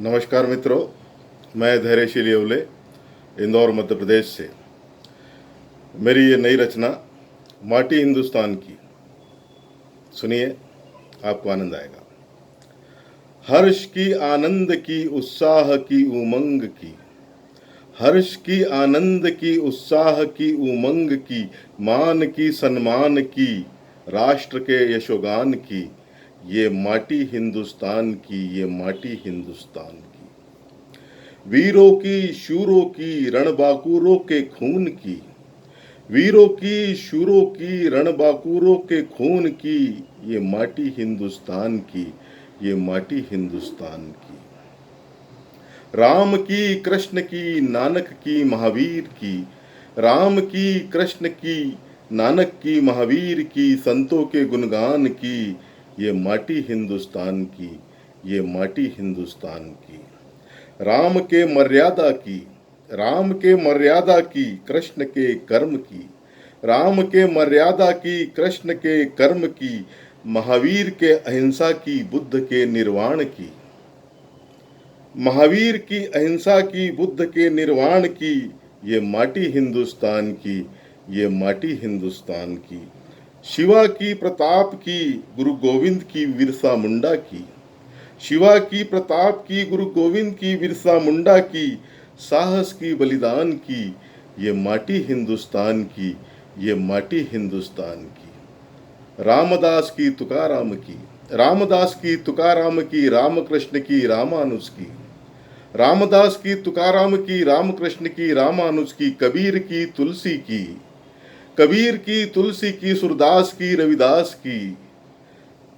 नमस्कार मित्रों, मैं धैर्यशील येवले इंदौर मध्य प्रदेश से। मेरी ये नई रचना माटी हिंदुस्तान की सुनिए, आपको आनंद आएगा। हर्ष की, आनंद की, उत्साह की, उमंग की, हर्ष की, आनंद की, उत्साह की, उमंग की, मान की, सम्मान की, राष्ट्र के यशोगान की, ये माटी हिंदुस्तान की, ये माटी हिंदुस्तान की। वीरों की, शूरों की, रणबांकुरों के खून की, वीरों की, शूरों की, रणबांकुरों के खून की, ये माटी हिंदुस्तान की, ये माटी हिंदुस्तान की। राम की, कृष्ण की, नानक की, महावीर की, राम की, कृष्ण की, नानक की, महावीर की, संतों के गुणगान की, ये माटी हिंदुस्तान की, ये माटी हिंदुस्तान की। राम के मर्यादा की, राम के मर्यादा की, कृष्ण के कर्म की, राम के मर्यादा की, कृष्ण के कर्म की, महावीर के अहिंसा की, बुद्ध के निर्वाण की, महावीर की अहिंसा की, बुद्ध के निर्वाण की, ये माटी हिंदुस्तान की, ये माटी हिंदुस्तान की। शिवा की, प्रताप की, गुरु गोविंद की, बिरसा मुंडा की, शिवा की, प्रताप की, गुरु गोविंद की, बिरसा मुंडा की, साहस की, बलिदान की, ये माटी हिंदुस्तान की, ये माटी हिंदुस्तान की। रामदास की, तुकाराम की, रामदास की, तुकाराम की, रामकृष्ण की, रामानुज की, रामदास की, तुकाराम की, रामकृष्ण की, रामानुज की, कबीर की, तुलसी की, कबीर की, तुलसी की, सूरदास की, रविदास की,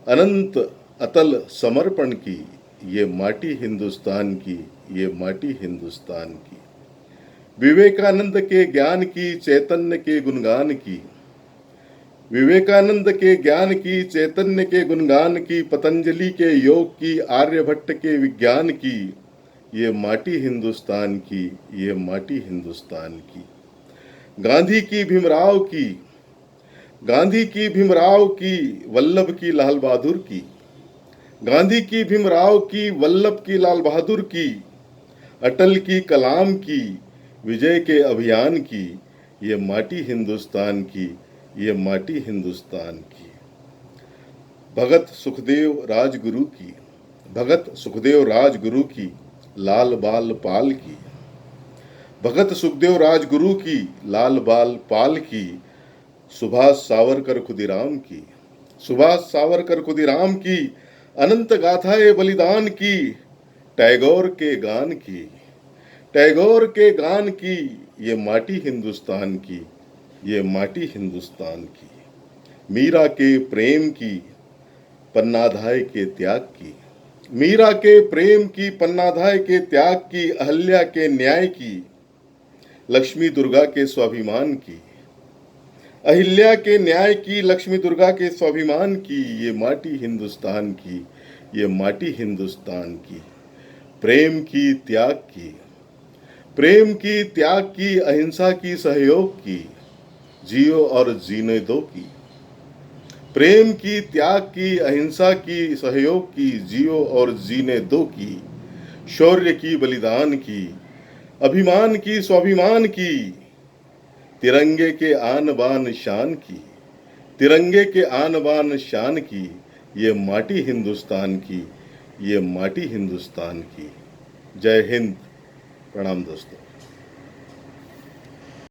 अनंत अतल समर्पण की, ये माटी हिंदुस्तान की, ये माटी हिंदुस्तान की। विवेकानंद के ज्ञान की, चैतन्य के गुणगान की, विवेकानंद के ज्ञान की, चैतन्य के गुणगान की, पतंजलि के योग की, आर्यभट्ट के विज्ञान की, ये माटी हिंदुस्तान की, ये माटी हिंदुस्तान की। गांधी की, भीमराव की, गांधी की, भीमराव की, वल्लभ की, लाल बहादुर की, गांधी की, भीमराव की, वल्लभ की, लाल बहादुर की, अटल की, कलाम की, विजय के अभियान की, ये माटी हिंदुस्तान की, ये माटी हिंदुस्तान की। भगत सुखदेव राजगुरु की, भगत सुखदेव राजगुरु की, लाल बाल पाल की, भगत सुखदेव राजगुरु की, लाल बाल पाल की, सुभाष सावरकर खुदीराम की, सुभाष सावरकर खुदीराम की, अनंत गाथाएं बलिदान की, टैगोर के गान की, टैगोर के गान की, ये माटी हिंदुस्तान की, ये माटी हिंदुस्तान की। मीरा के प्रेम की, पन्नाधाय के त्याग की, मीरा के प्रेम की, पन्नाधाय के त्याग की, अहल्या के न्याय की, लक्ष्मी दुर्गा के स्वाभिमान की, अहिल्या के न्याय की, लक्ष्मी दुर्गा के स्वाभिमान की, ये माटी हिंदुस्तान की, ये माटी हिंदुस्तान की। प्रेम की, त्याग की, प्रेम की, त्याग की, अहिंसा की, सहयोग की, जियो और जीने दो की, प्रेम की, त्याग की, अहिंसा की, सहयोग की, जियो और जीने दो की, शौर्य की, बलिदान की, अभिमान की, स्वाभिमान की, तिरंगे के आन बान शान की, तिरंगे के आन बान शान की, ये माटी हिंदुस्तान की, ये माटी हिंदुस्तान की। जय हिंद। प्रणाम दोस्तों।